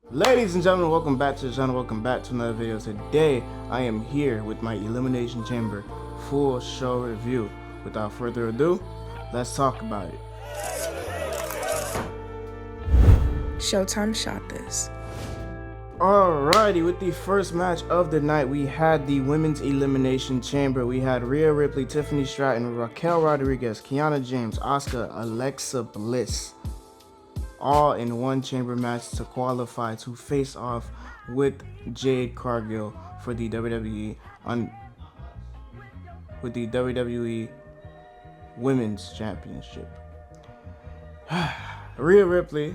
Ladies and gentlemen, welcome back to the channel. Welcome back to another video. Today, I am here with my Elimination Chamber full show review. Without further ado, let's talk about it. Showtime shot this. Alrighty, with the first match of the night, we had the Women's Elimination Chamber. We had Rhea Ripley, Tiffany Stratton, Raquel Rodriguez, Kiana James, Asuka, Alexa Bliss, all in one chamber match to qualify to face off with Jade Cargill for the WWE Women's Championship. Rhea Ripley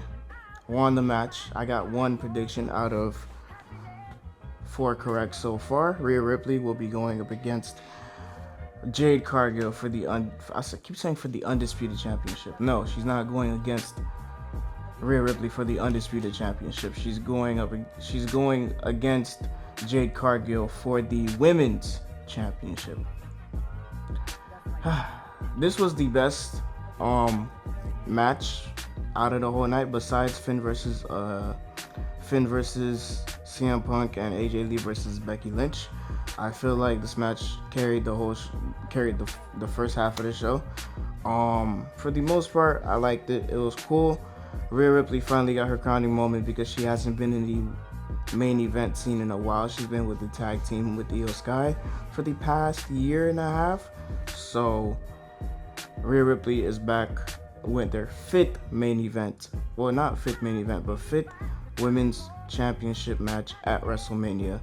won the match. I got one prediction out of 4 correct so far. Rhea Ripley will be going up against Jade Cargill for the keep saying for the Undisputed Championship. No, she's not going against Rhea Ripley for the Undisputed Championship. She's going against Jade Cargill for the Women's Championship. This was the best match out of the whole night, besides Finn versus CM Punk and AJ Lee versus Becky Lynch. I feel like this match carried the first half of the show. For the most part, I liked it. It was cool. Rhea Ripley finally got her crowning moment because she hasn't been in the main event scene in a while. She's been with the tag team with Io Sky for the past year and a half. So Rhea Ripley is back with their 5th main event. Well, not 5th main event, but 5th women's championship match at WrestleMania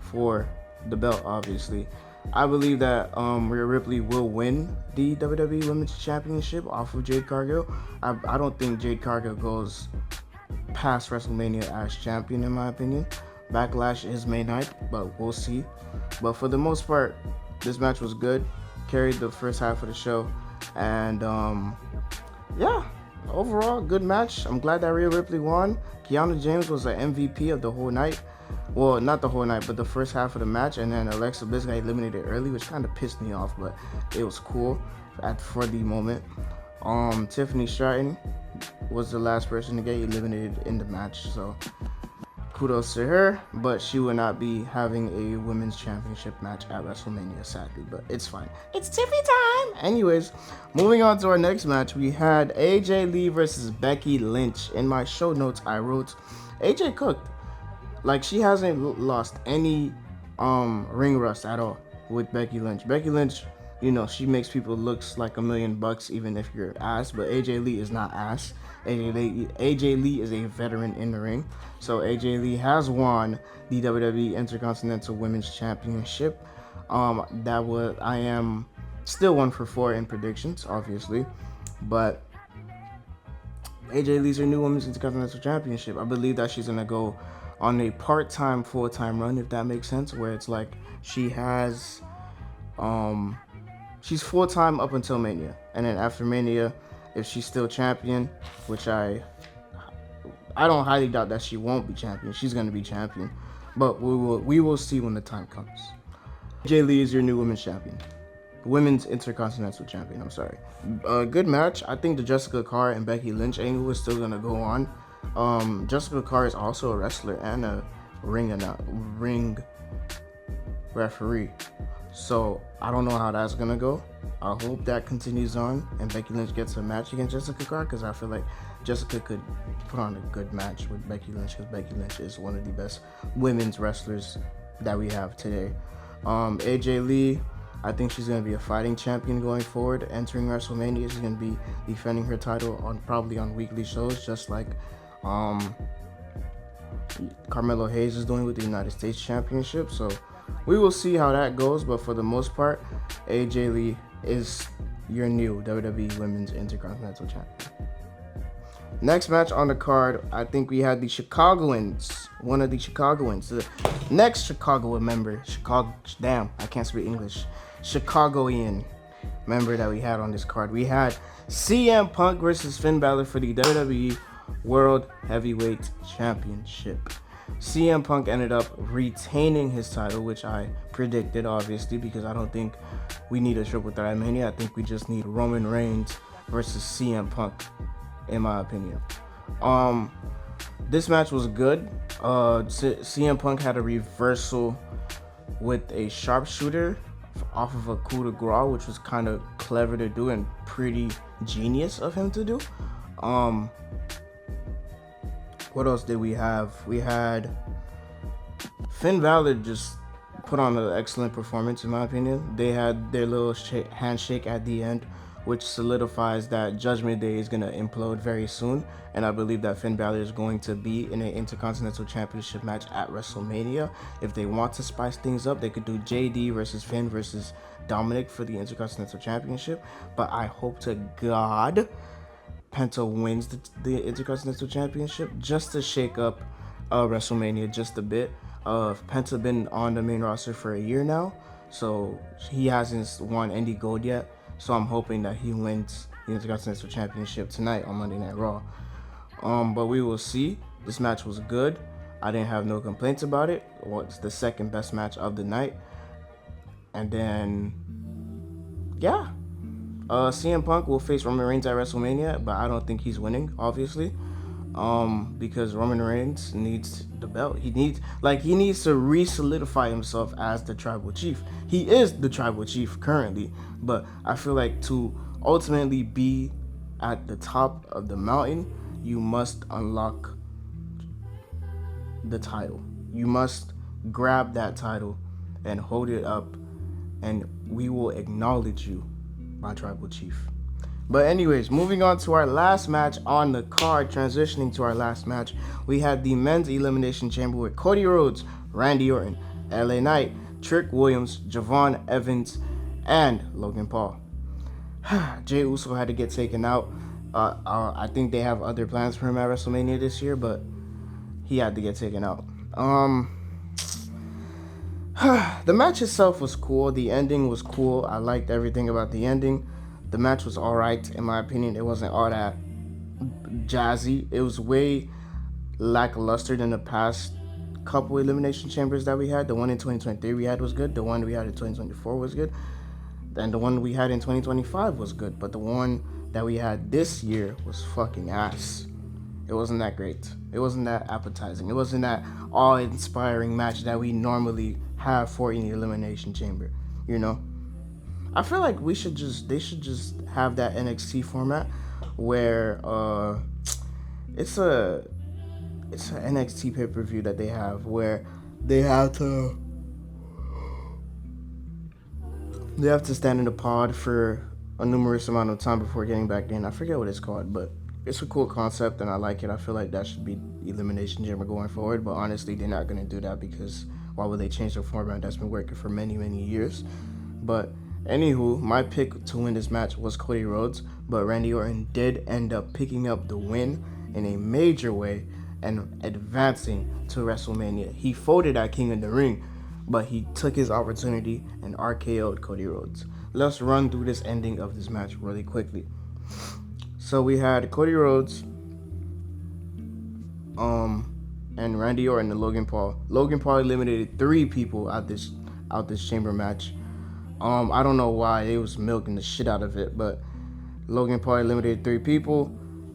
for the belt, obviously. I believe that Rhea Ripley will win the WWE Women's Championship off of Jade Cargill. I don't think Jade Cargill goes past WrestleMania as champion, in my opinion. Backlash is May 9th, but we'll see. But for the most part, this match was good. Carried the first half of the show. And yeah, overall, good match. I'm glad that Rhea Ripley won. Kiana James was the MVP of the whole night. Well, not the whole night, but the first half of the match. And then Alexa Bliss got eliminated early, which kind of pissed me off, but it was cool for the moment. Tiffany Stratton was the last person to get eliminated in the match, so kudos to her, but she will not be having a women's championship match at WrestleMania, sadly, but it's fine. It's Tiffy time! Anyways, moving on to our next match, we had AJ Lee versus Becky Lynch. In my show notes, I wrote, AJ cooked. Like, she hasn't lost any ring rust at all with Becky Lynch. Becky Lynch, you know, she makes people look like $1 million even if you're ass, but AJ Lee is not ass. AJ Lee is a veteran in the ring. So AJ Lee has won the WWE Intercontinental Women's Championship. I am still 1 for 4 in predictions, obviously, but AJ Lee's her new Women's Intercontinental Championship. I believe that she's gonna go on a part-time, full-time run, if that makes sense, where it's like she has, she's full-time up until Mania, and then after Mania, if she's still champion, which I don't highly doubt that she won't be champion, she's gonna be champion, but we will see when the time comes. AJ Lee is your new women's champion. Women's Intercontinental Champion, I'm sorry. Good match. I think the Jessica Carr and Becky Lynch angle is still gonna go on. Jessica Carr is also a wrestler and a ring referee, so I don't know how that's gonna go. I hope that continues on and Becky Lynch gets a match against Jessica Carr, because I feel like Jessica could put on a good match with Becky Lynch, because Becky Lynch is one of the best women's wrestlers that we have today. AJ Lee, I think she's going to be a fighting champion going forward. Entering WrestleMania, she's going to be defending her title probably on weekly shows, just like Carmelo Hayes is doing with the United States Championship. So we will see how that goes, but for the most part, AJ Lee is your new WWE Women's Intercontinental Champion. Next match on the card, I think we had the Chicagoans, one of the Chicagoans, the next Chicago member, damn, I can't speak English, Chicagoan member that we had on this card. We had CM Punk versus Finn Balor for the WWE World Heavyweight Championship. CM Punk ended up retaining his title, which I predicted, obviously, because I don't think we need a triple threat Mania. I think we just need Roman Reigns versus CM Punk, in my opinion. This match was good. CM Punk had a reversal with a sharpshooter off of a coup de grace, which was kind of clever to do and pretty genius of him to do. What else did we have? We had Finn Balor just put on an excellent performance, in my opinion. They had their little handshake at the end, which solidifies that Judgment Day is going to implode very soon. And I believe that Finn Balor is going to be in an Intercontinental Championship match at WrestleMania. If they want to spice things up, they could do JD versus Finn versus Dominic for the Intercontinental Championship. But I hope to God Penta wins the Intercontinental Championship just to shake up WrestleMania just a bit. Penta been on the main roster for a year now, so he hasn't won any gold yet. So I'm hoping that he wins the Intercontinental Championship tonight on Monday Night Raw. But we will see. This match was good. I didn't have no complaints about it. It's the second best match of the night. And then, yeah. CM Punk will face Roman Reigns at WrestleMania, but I don't think he's winning, obviously. Because Roman Reigns needs the belt. He needs to re-solidify himself as the tribal chief. He is the tribal chief currently, but I feel like to ultimately be at the top of the mountain, you must unlock the title. You must grab that title and hold it up, and we will acknowledge you, my tribal chief. But anyways, moving on to our last match on the card, transitioning to our last match, we had the men's elimination chamber with Cody Rhodes, Randy Orton, LA Knight, Trick Williams, Javon Evans, and Logan Paul. Jey Uso had to get taken out. I think they have other plans for him at WrestleMania this year, but he had to get taken out. The match itself was cool. The ending was cool. I liked everything about the ending. The match was alright, in my opinion. It wasn't all that jazzy. It was way lackluster than the past couple elimination chambers that we had. The one in 2023 we had was good. The one we had in 2024 was good. And the one we had in 2025 was good. But the one that we had this year was fucking ass. It wasn't that great. It wasn't that appetizing. It wasn't that awe-inspiring match that we normally have for an elimination chamber, you know? I feel like they should just have that NXT format where it's an NXT pay-per-view that they have where they have to stand in the pod for a numerous amount of time before getting back in. I forget what it's called, but it's a cool concept and I like it. I feel like that should be Elimination Chamber going forward, but honestly, they're not going to do that because why would they change the format that's been working for many, many years? But anywho, my pick to win this match was Cody Rhodes, but Randy Orton did end up picking up the win in a major way and advancing to WrestleMania. He folded at King of the Ring, but he took his opportunity and RKO'd Cody Rhodes. Let's run through this ending of this match really quickly. So we had Cody Rhodes, and Randy Orton and Logan Paul. Logan Paul eliminated 3 people out this chamber match. I don't know why they was milking the shit out of it, but Logan Paul eliminated 3 people.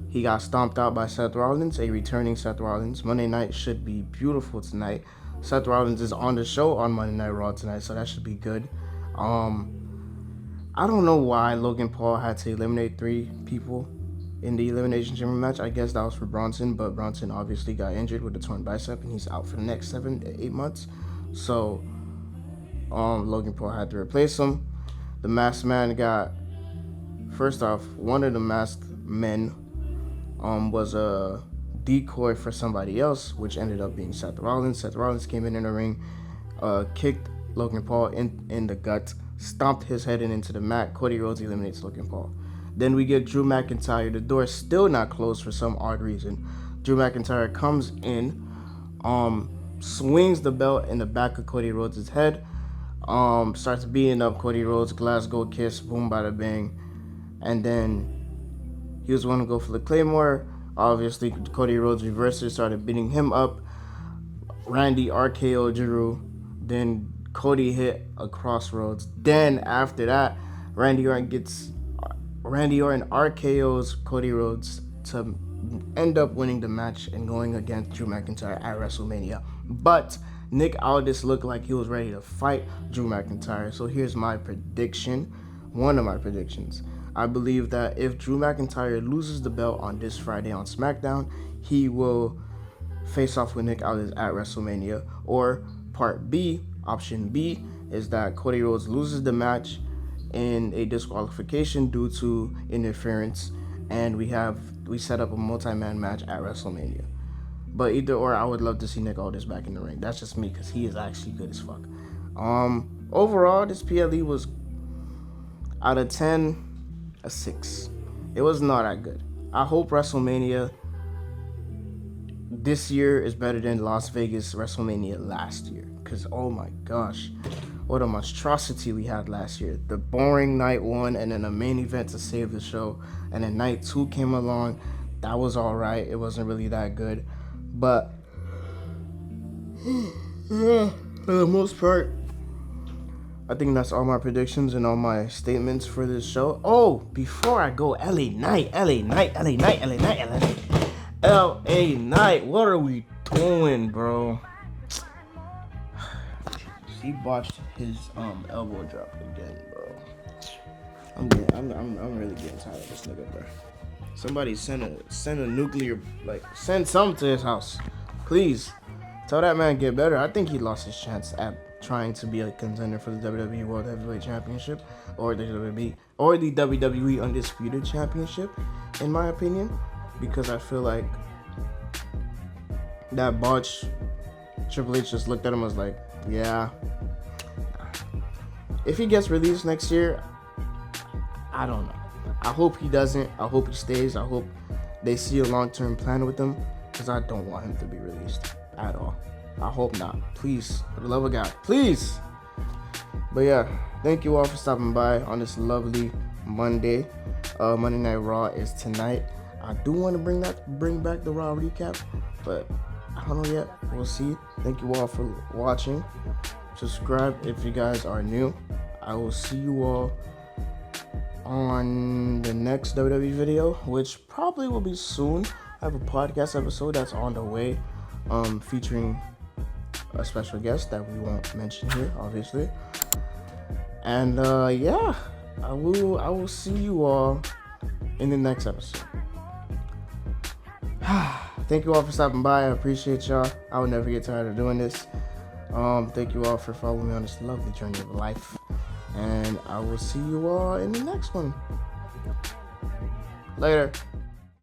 He got stomped out by Seth Rollins, a returning Seth Rollins. Monday night should be beautiful tonight. Seth Rollins is on the show on Monday Night Raw tonight, so that should be good. I don't know why Logan Paul had to eliminate 3 people in the Elimination Chamber match. I guess that was for Bronson, but Bronson obviously got injured with a torn bicep, and he's out for the next 7 to 8 months. So Logan Paul had to replace him. The masked man got, first off, one of the masked men was a decoy for somebody else, which ended up being Seth Rollins. Seth Rollins came in the ring, kicked Logan Paul in the gut, stomped his head into the mat. Cody Rhodes eliminates Logan Paul. Then we get Drew McIntyre. The door is still not closed for some odd reason. Drew McIntyre comes in, swings the belt in the back of Cody Rhodes' head, starts beating up Cody Rhodes, Glasgow kiss, boom, bada bang. And then he was going to go for the Claymore. Obviously, Cody Rhodes reverses, started beating him up. Randy RKO Drew. Then Cody hit a crossroads. Then after that, Randy Orton RKO's Cody Rhodes to end up winning the match and going against Drew McIntyre at WrestleMania. But Nick Aldis looked like he was ready to fight Drew McIntyre. So here's my prediction, one of my predictions. I believe that if Drew McIntyre loses the belt on this Friday on SmackDown, he will face off with Nick Aldis at WrestleMania. Or part B, option B, is that Cody Rhodes loses the match in a disqualification due to interference, and we set up a multi-man match at WrestleMania. But either or, I would love to see Nick Aldis back in the ring. That's just me, because he is actually good as fuck. Overall, this PLE was, out of 10, a 6. It was not that good. I hope WrestleMania this year is better than Las Vegas WrestleMania last year. Because, oh my gosh, what a monstrosity we had last year. The boring night 1 and then a main event to save the show. And then night 2 came along. That was alright. It wasn't really that good. But, yeah, for the most part, I think that's all my predictions and all my statements for this show. Oh, before I go, LA Knight. What are we doing, bro? He botched his elbow drop again, bro. I'm really getting tired of this nigga, bro. Somebody send a nuclear, send something to his house, please. Tell that man get better. I think he lost his chance at trying to be a contender for the WWE World Heavyweight Championship or the WWE Undisputed Championship, in my opinion, because I feel like that botch, Triple H just looked at him and was like, yeah. If he gets released next year, I don't know. I hope he doesn't. I hope he stays. I hope they see a long-term plan with him, because I don't want him to be released at all. I hope not. Please, for the love of God, please. But yeah, thank you all for stopping by on this lovely Monday. Monday Night Raw is tonight. I do want to bring back the Raw recap, but I don't know yet. We'll see. Thank you all for watching. Subscribe if you guys are new. I will see you all on the next WWE video, which probably will be soon. I have a podcast episode that's on the way, featuring a special guest that we won't mention here, obviously. And yeah, I will see you all in the next episode. Thank you all for stopping by. I appreciate y'all. I will never get tired of doing this. Thank you all for following me on this lovely journey of life. And I will see you all in the next one. Later.